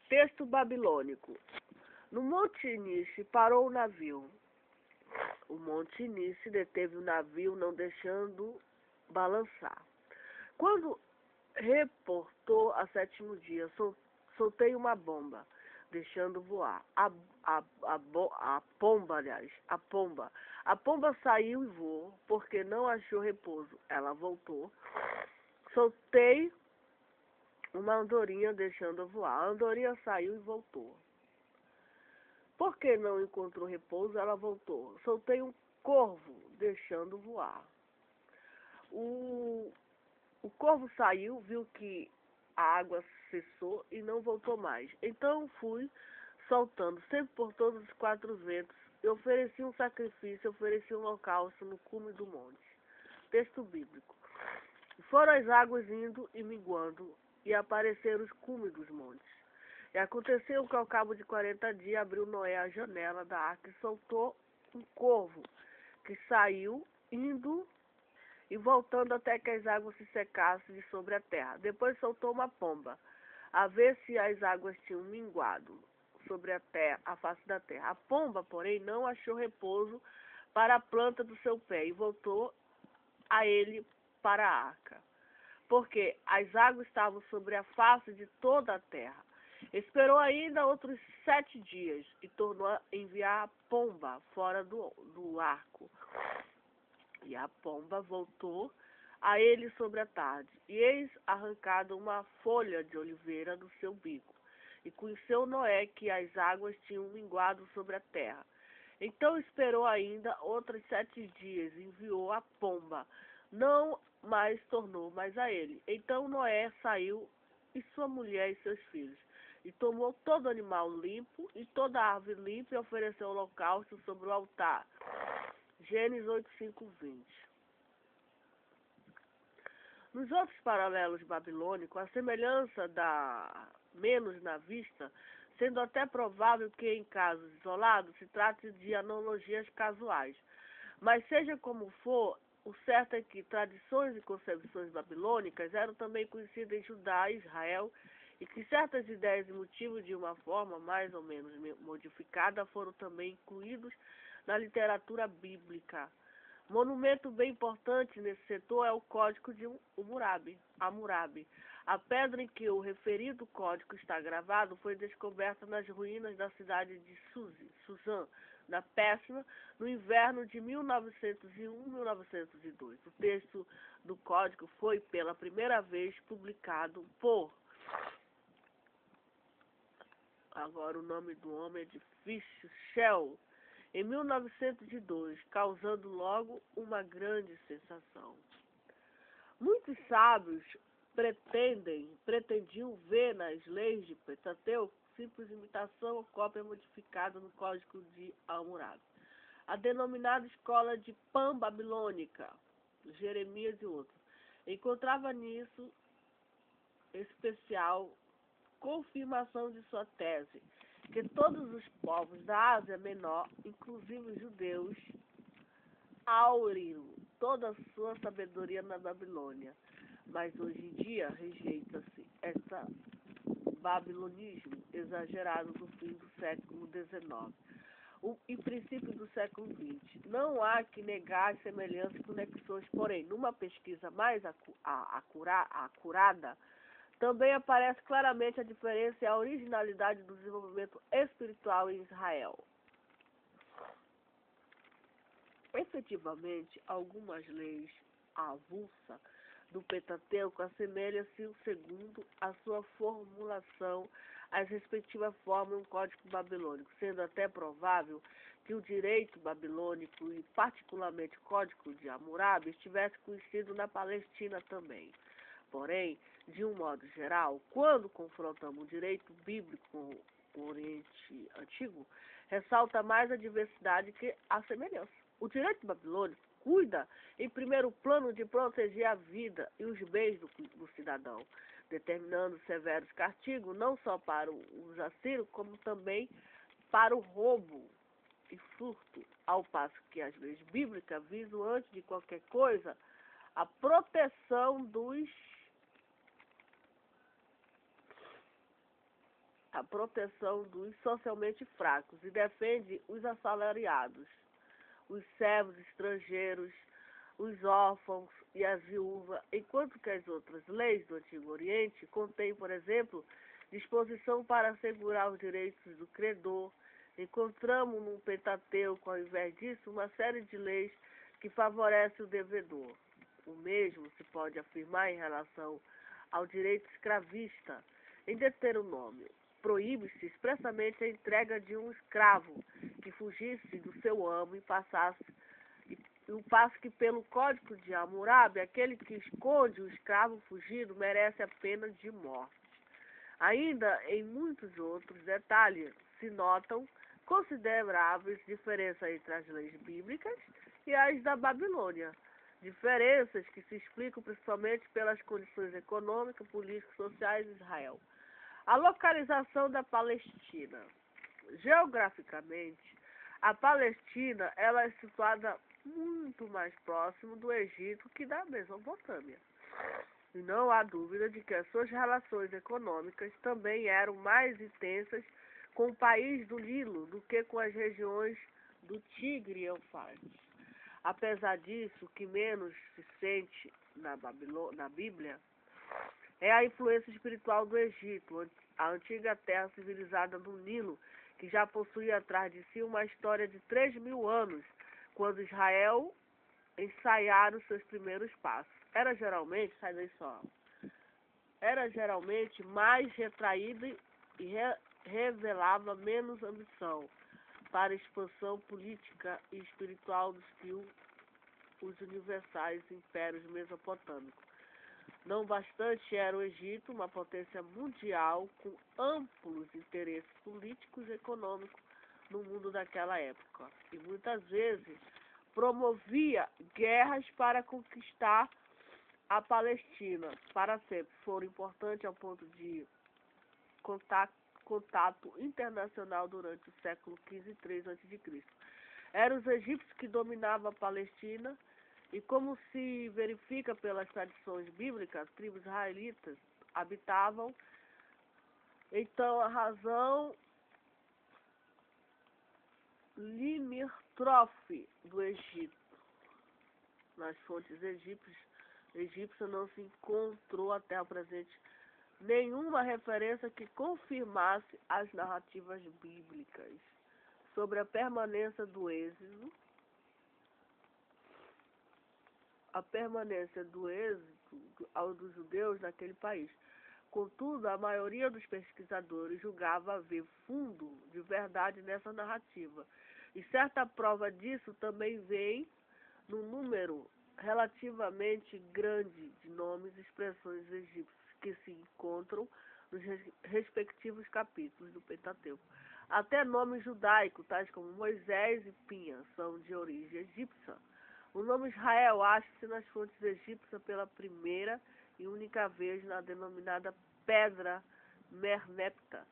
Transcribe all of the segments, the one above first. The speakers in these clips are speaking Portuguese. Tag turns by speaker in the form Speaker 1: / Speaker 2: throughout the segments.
Speaker 1: Texto babilônico. No Monte Nice parou o navio. O Monte Nice deteve o navio, não deixando balançar. Quando reportou a sétimo dia, soltei uma bomba, deixando voar. A pomba, aliás, a pomba. A pomba saiu e voou, porque não achou repouso. Ela voltou. Soltei uma andorinha, deixando voar. A andorinha saiu e voltou. Porque não encontrou repouso, ela voltou. Soltei um corvo, deixando voar. O corvo saiu, viu que a água cessou e não voltou mais. Então fui soltando, sempre por todos os quatro ventos. Eu ofereci um sacrifício, ofereci um holocausto no cume do monte. Texto bíblico. Foram as águas indo e minguando, e apareceram os cumes dos montes. E aconteceu que ao cabo de 40 dias abriu Noé a janela da arca e soltou um corvo, que saiu indo e voltando até que as águas se secassem de sobre a terra. Depois soltou uma pomba, a ver se as águas tinham minguado sobre a terra, a face da terra. A pomba, porém, não achou repouso para a planta do seu pé e voltou a ele para a arca, porque as águas estavam sobre a face de toda a terra. Esperou ainda outros 7 dias e tornou a enviar a pomba fora do arco. E a pomba voltou a ele sobre a tarde, e eis arrancado uma folha de oliveira do seu bico, e conheceu Noé que as águas tinham minguado sobre a terra. Então esperou ainda outros 7 dias, e enviou a pomba, não mais tornou mais a ele. Então Noé saiu, e sua mulher e seus filhos, e tomou todo animal limpo, e toda árvore limpa, e ofereceu holocausto sobre o altar. Gênesis 8, 5, 20. Nos outros paralelos babilônicos, a semelhança dá menos na vista, sendo até provável que em casos isolados se trate de analogias casuais. Mas seja como for, o certo é que tradições e concepções babilônicas eram também conhecidas em Judá e Israel, e que certas ideias e motivos de uma forma mais ou menos modificada foram também incluídos na literatura bíblica. Monumento bem importante nesse setor é o Código de Hammurabi. A pedra em que o referido código está gravado foi descoberta nas ruínas da cidade de Suzã, na Pérsia, no inverno de 1901-1902. O texto do código foi pela primeira vez publicado por... Agora o nome do homem é difícil, Shell, em 1902, causando logo uma grande sensação. Muitos sábios pretendiam ver nas leis de Pentateuco simples imitação ou cópia modificada no Código de Hammurabi, a denominada escola de Pan-Babilônica, Jeremias e outros. Encontrava nisso especial confirmação de sua tese, que todos os povos da Ásia Menor, inclusive os judeus, auriram toda a sua sabedoria na Babilônia. Mas hoje em dia rejeita-se esse babilonismo exagerado do fim do século XIX e princípio do século XX. Não há que negar as semelhanças e conexões, porém, numa pesquisa mais acurada, também aparece claramente a diferença e a originalidade do desenvolvimento espiritual em Israel. Efetivamente, algumas leis avulsas do Pentateuco assemelham-se, segundo a sua formulação, às respectivas formas do Código Babilônico, sendo até provável que o direito babilônico e particularmente o Código de Hammurabi estivesse conhecido na Palestina também. Porém, de um modo geral, quando confrontamos o direito bíblico com o Oriente Antigo, ressalta mais a diversidade que a semelhança. O direito babilônico cuida, em primeiro plano, de proteger a vida e os bens do cidadão, determinando severos castigos não só para os assírios, como também para o roubo e furto, ao passo que as leis bíblicas visam, antes de qualquer coisa, a proteção dos a proteção dos socialmente fracos e defende os assalariados, os servos estrangeiros, os órfãos e as viúvas, enquanto que as outras leis do Antigo Oriente contêm, por exemplo, disposição para assegurar os direitos do credor. Encontramos no Pentateuco, ao invés disso, uma série de leis que favorecem o devedor. O mesmo se pode afirmar em relação ao direito escravista. Em Deuteronômio, proíbe-se expressamente a entrega de um escravo que fugisse do seu amo e passasse, o passo que pelo Código de Hammurabi, aquele que esconde o escravo fugido merece a pena de morte. Ainda em muitos outros detalhes se notam consideráveis diferenças entre as leis bíblicas e as da Babilônia. Diferenças que se explicam principalmente pelas condições econômicas, políticas e sociais de Israel. A localização da Palestina. Geograficamente, a Palestina ela é situada muito mais próximo do Egito que da Mesopotâmia. E não há dúvida de que as suas relações econômicas também eram mais intensas com o país do Nilo do que com as regiões do Tigre e Eufrates. Apesar disso, o que menos se sente na Bíblia é a influência espiritual do Egito, a antiga terra civilizada do Nilo, que já possuía atrás de si uma história de 3.000 anos, quando Israel ensaiaram seus primeiros passos. Era geralmente mais retraída e revelava menos ambição para a expansão política e espiritual dos que os universais impérios mesopotâmicos. Não bastante era o Egito uma potência mundial com amplos interesses políticos e econômicos no mundo daquela época, e muitas vezes promovia guerras para conquistar a Palestina para sempre. Foram importantes ao ponto de contato internacional durante o século XV e III a.C. Eram os egípcios que dominavam a Palestina e, como se verifica pelas tradições bíblicas, tribos israelitas habitavam. Então, a razão limítrofe do Egito. Nas fontes egípcias não se encontrou até o presente nenhuma referência que confirmasse as narrativas bíblicas sobre a permanência do êxodo, dos judeus naquele país. Contudo, a maioria dos pesquisadores julgava haver fundo de verdade nessa narrativa. E certa prova disso também vem no número relativamente grande de nomes e expressões egípcios que se encontram nos respectivos capítulos do Pentateuco. Até nomes judaicos, tais como Moisés e Pinha, são de origem egípcia. O nome Israel acha-se nas fontes egípcias pela primeira e única vez na denominada Pedra Merneptah,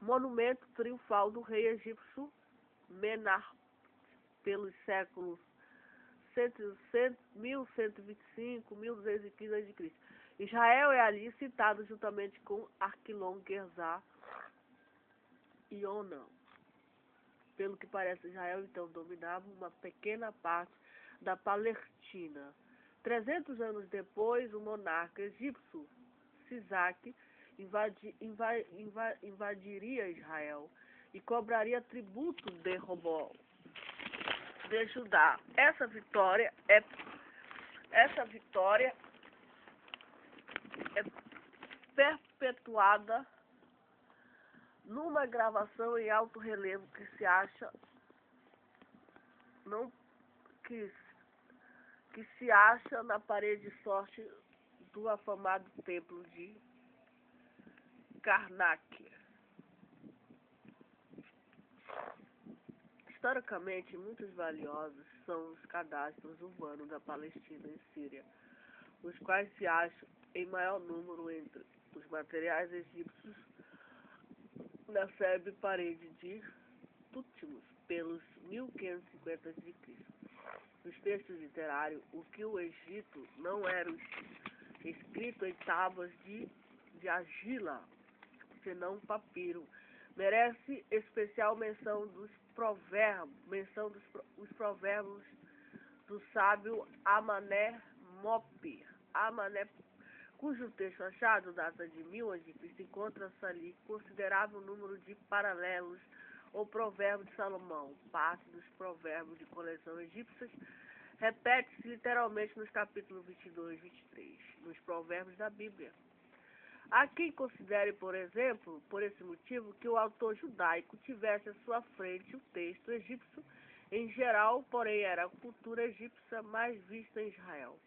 Speaker 1: monumento triunfal do rei egípcio Menarp, pelos séculos 1125, 1215 a.C. Israel é ali citado juntamente com Arquilon, Gerzá e Onã. Pelo que parece, Israel então dominava uma pequena parte da Palestina. 300 anos depois, o monarca egípcio Sisaque invadiria Israel e cobraria tributo de Judá. Essa vitória é perpetuada numa gravação em alto relevo que se acha na parede sorte do afamado templo de Karnak. Historicamente, muito valiosos são os cadastros urbanos da Palestina e Síria, os quais se acham em maior número entre os materiais egípcios na célebre parede de Tútimos, pelos 1550 a.C. Nos textos literários, o que o Egito não era escrito em tábuas de de argila, senão um papiro. Merece especial menção dos provérbios, os provérbios do sábio Amané Mope, cujo texto achado data de 1000 a.C. encontra-se ali considerável número de paralelos ou provérbio de Salomão, parte dos provérbios de coleção egípcias, repete-se literalmente nos capítulos 22 e 23, nos provérbios da Bíblia. Há quem considere, por exemplo, por esse motivo, que o autor judaico tivesse à sua frente o texto egípcio em geral, porém era a cultura egípcia mais vista em Israel.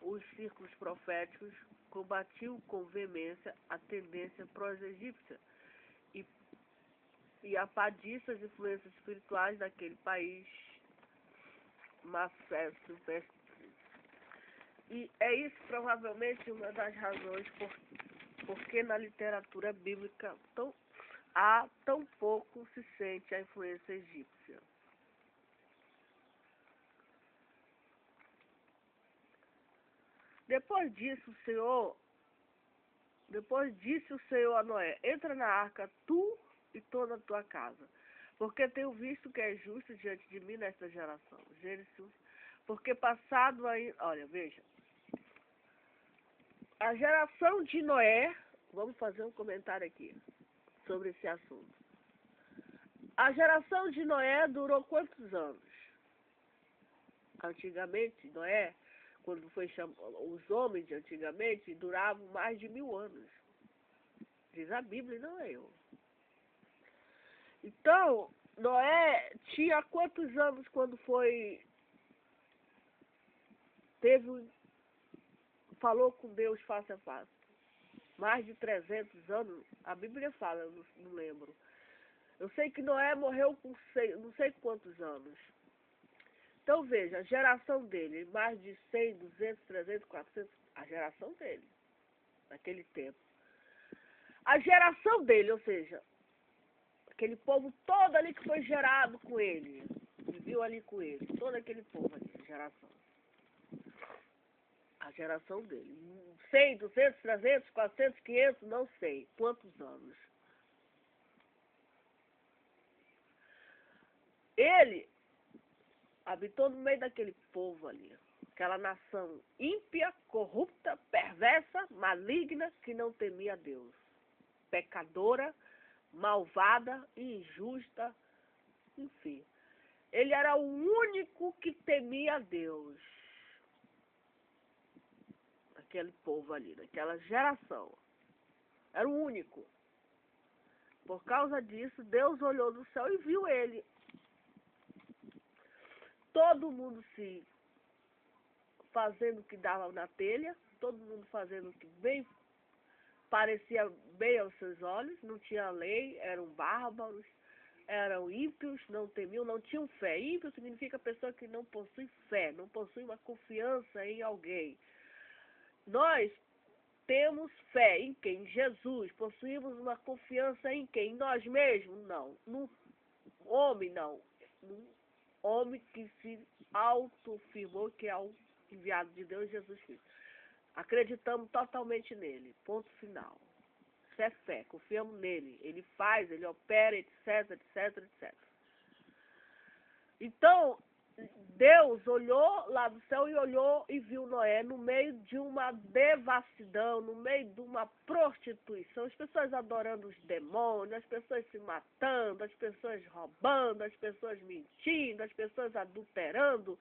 Speaker 1: Os círculos proféticos combatiam com veemência a tendência pró-egípcia e apadistas influências espirituais daquele país macécio. E é isso provavelmente uma das razões porque na literatura bíblica tão pouco se sente a influência egípcia. Depois disse o Senhor a Noé: entra na arca, tu e toda a tua casa, porque tenho visto que é justo diante de mim nesta geração. Gênesis, porque passado aí, olha, veja, a geração de Noé, vamos fazer um comentário aqui sobre esse assunto. A geração de Noé durou quantos anos? Antigamente, Noé, quando foi os homens de antigamente, duravam mais de 1000 anos. Diz a Bíblia, não é eu. Então, Noé tinha quantos anos quando falou com Deus face a face? Mais de 300 anos, a Bíblia fala, eu não lembro. Eu sei que Noé morreu com não sei quantos anos. Então veja, a geração dele, mais de 100, 200, 300, 400, a geração dele, naquele tempo. A geração dele, ou seja, aquele povo todo ali que foi gerado com ele, viveu ali com ele, todo aquele povo ali, a geração dele. 100, 200, 300, 400, 500, não sei quantos anos. Ele habitou no meio daquele povo ali, aquela nação ímpia, corrupta, perversa, maligna, que não temia Deus, pecadora, malvada, injusta, enfim. Ele era o único que temia Deus, aquele povo ali, daquela geração. Era o único. Por causa disso, Deus olhou do céu e viu ele. Todo mundo se fazendo o que dava na telha, todo mundo fazendo o que bem parecia bem aos seus olhos, não tinha lei, eram bárbaros, eram ímpios, não temiam, não tinham fé. Ímpio significa pessoa que não possui fé, não possui uma confiança em alguém. Nós temos fé em quem? Em Jesus. Possuímos uma confiança em quem? Em nós mesmos? Não. No homem, não. No homem que se autoafirmou que é o enviado de Deus, Jesus Cristo. Acreditamos totalmente nele. Ponto final. Isso é fé. Confiamos nele. Ele faz, ele opera, etc, etc, etc. Então, Deus olhou lá do céu e olhou e viu Noé no meio de uma devassidão, no meio de uma prostituição, as pessoas adorando os demônios, as pessoas se matando, as pessoas roubando, as pessoas mentindo, as pessoas adulterando,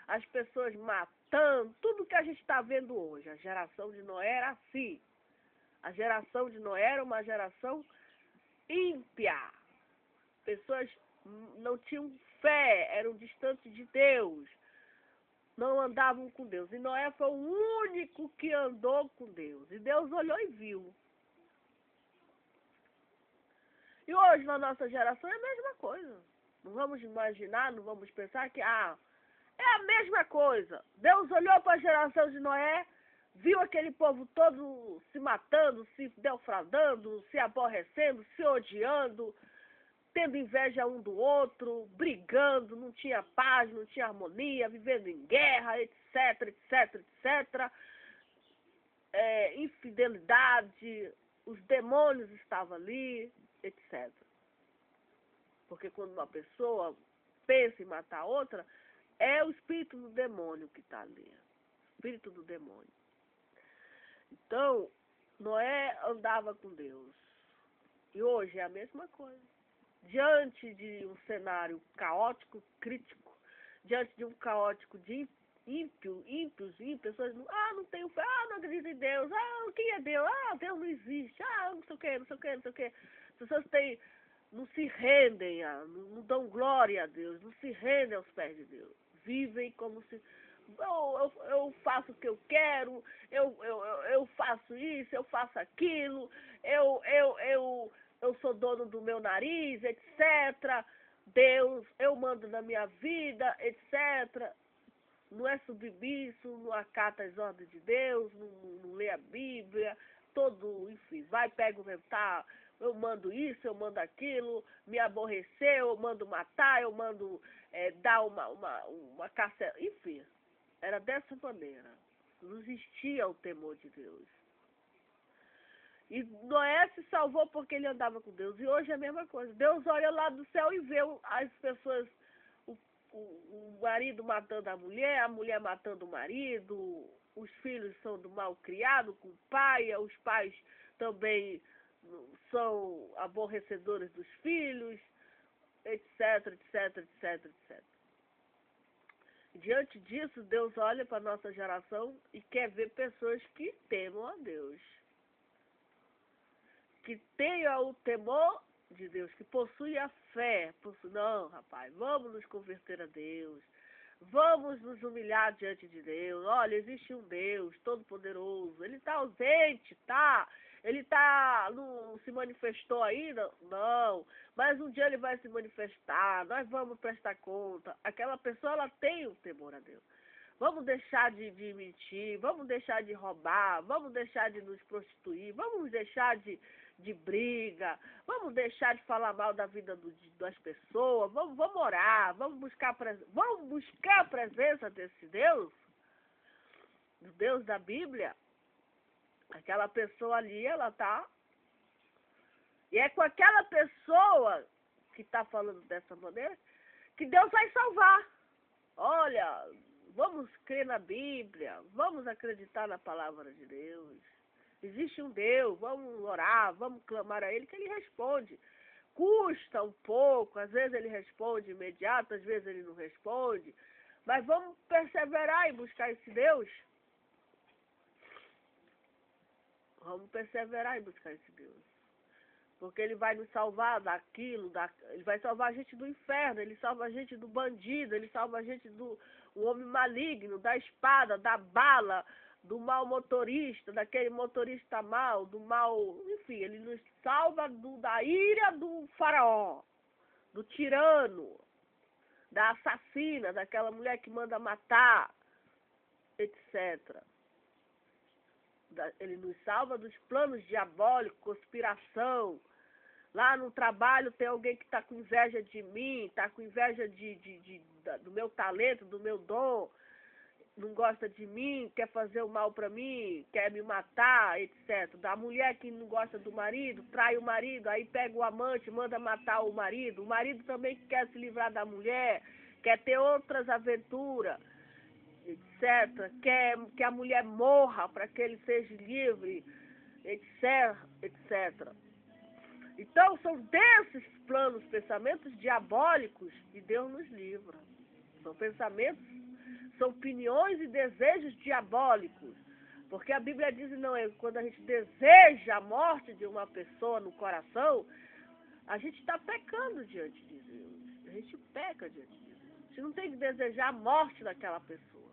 Speaker 1: as pessoas matando, tudo que a gente está vendo hoje. A geração de Noé era assim. A geração de Noé era uma geração ímpia. Pessoas não tinham fé, eram distantes de Deus, não andavam com Deus. E Noé foi o único que andou com Deus. E Deus olhou e viu. E hoje, na nossa geração, é a mesma coisa. Não vamos imaginar, não vamos pensar que, é a mesma coisa. Deus olhou para a geração de Noé, viu aquele povo todo se matando, se defraudando, se aborrecendo, se odiando, tendo inveja um do outro, brigando, não tinha paz, não tinha harmonia, vivendo em guerra, etc, etc, etc. infidelidade, os demônios estavam ali, etc. Porque quando uma pessoa pensa em matar outra, é o espírito do demônio que está ali. Espírito do demônio. Então, Noé andava com Deus. E hoje é a mesma coisa. Diante de um cenário caótico, crítico, diante de um caótico de ímpios, pessoas não tenho fé, não acredito em Deus, quem é Deus? Deus não existe, não sei o que, não sei o que, não sei o que. As pessoas não se rendem, não dão glória a Deus, não se rendem aos pés de Deus. Vivem como se... Eu faço o que eu quero, eu faço isso, eu faço aquilo, eu sou dono do meu nariz, etc. Deus, eu mando na minha vida, etc. Não é submisso, não acata as ordens de Deus, não lê a Bíblia, enfim, vai, pega o retar, eu mando isso, eu mando aquilo, me aborreceu, eu mando matar, eu mando dar uma caça, enfim. Era dessa maneira. Não existia o temor de Deus. E Noé se salvou porque ele andava com Deus. E hoje é a mesma coisa. Deus olha lá do céu e vê as pessoas, o marido matando a mulher matando o marido, os filhos são do mal criado com o pai, os pais também são aborrecedores dos filhos, etc, etc, etc, etc. Diante disso, Deus olha para a nossa geração e quer ver pessoas que temam a Deus. Que tenham o temor de Deus, que possuem a fé. Não, rapaz, vamos nos converter a Deus. Vamos nos humilhar diante de Deus. Olha, existe um Deus todo-poderoso. Ele está ausente, tá? Ele não se manifestou ainda? Não. Mas um dia ele vai se manifestar. Nós vamos prestar conta. Aquela pessoa, ela tem o temor a Deus. Vamos deixar de mentir. Vamos deixar de roubar. Vamos deixar de nos prostituir. Vamos deixar de briga. Vamos deixar de falar mal da vida das pessoas. Vamos orar. Vamos buscar a presença desse Deus. Do Deus da Bíblia. Aquela pessoa ali, ela tá... E é com aquela pessoa que está falando dessa maneira que Deus vai salvar. Olha, vamos crer na Bíblia, vamos acreditar na palavra de Deus. Existe um Deus, vamos orar, vamos clamar a Ele, que Ele responde. Custa um pouco, às vezes Ele responde imediato, às vezes Ele não responde. Mas vamos perseverar e buscar esse Deus. Vamos perseverar em buscar esse Deus. Porque Ele vai nos salvar daquilo, Ele vai salvar a gente do inferno, Ele salva a gente do bandido, Ele salva a gente do homem maligno, da espada, da bala, do mau motorista, daquele motorista mau, do mal, enfim, Ele nos salva da ira do faraó, do tirano, da assassina, daquela mulher que manda matar, etc. Ele nos salva dos planos diabólicos, conspiração. Lá no trabalho tem alguém que está com inveja de mim, está com inveja do meu talento, do meu dom, não gosta de mim, quer fazer o mal para mim, quer me matar, etc. Da mulher que não gosta do marido, trai o marido, aí pega o amante, manda matar o marido também quer se livrar da mulher, quer ter outras aventuras, etc. Quer que a mulher morra para que ele seja livre, etc, etc. Então, são desses planos, pensamentos diabólicos que Deus nos livra. São pensamentos, são opiniões e desejos diabólicos. Porque a Bíblia diz, não é, quando a gente deseja a morte de uma pessoa no coração, a gente está pecando diante de Deus. A gente peca diante de Deus. A gente não tem que desejar a morte daquela pessoa.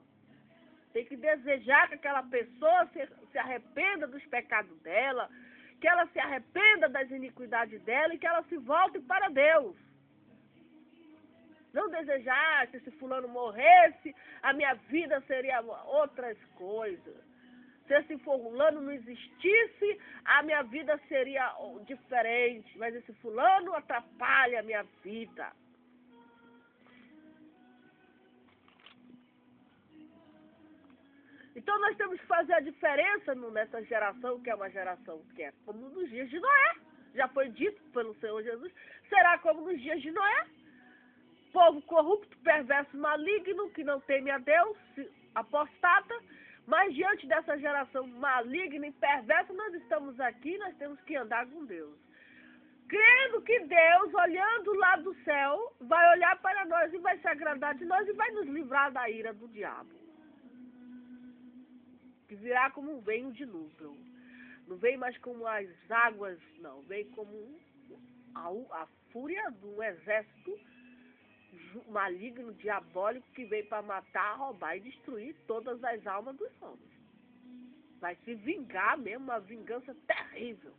Speaker 1: Tem que desejar que aquela pessoa se arrependa dos pecados dela, que ela se arrependa das iniquidades dela e que ela se volte para Deus. Não desejar que se fulano morresse, a minha vida seria outras coisas. Se esse fulano não existisse, a minha vida seria diferente. Mas esse fulano atrapalha a minha vida. Então nós temos que fazer a diferença nessa geração, que é uma geração que é como nos dias de Noé. Já foi dito pelo Senhor Jesus, será como nos dias de Noé. Povo corrupto, perverso, maligno, que não teme a Deus, apostata. Mas diante dessa geração maligna e perversa, nós estamos aqui, nós temos que andar com Deus. Crendo que Deus, olhando lá do céu, vai olhar para nós e vai se agradar de nós e vai nos livrar da ira do diabo. Que virá como um venho dilúvio. Não vem mais como as águas, não. Vem como a fúria de um exército maligno, diabólico, que vem para matar, roubar e destruir todas as almas dos homens. Vai se vingar mesmo, uma vingança terrível.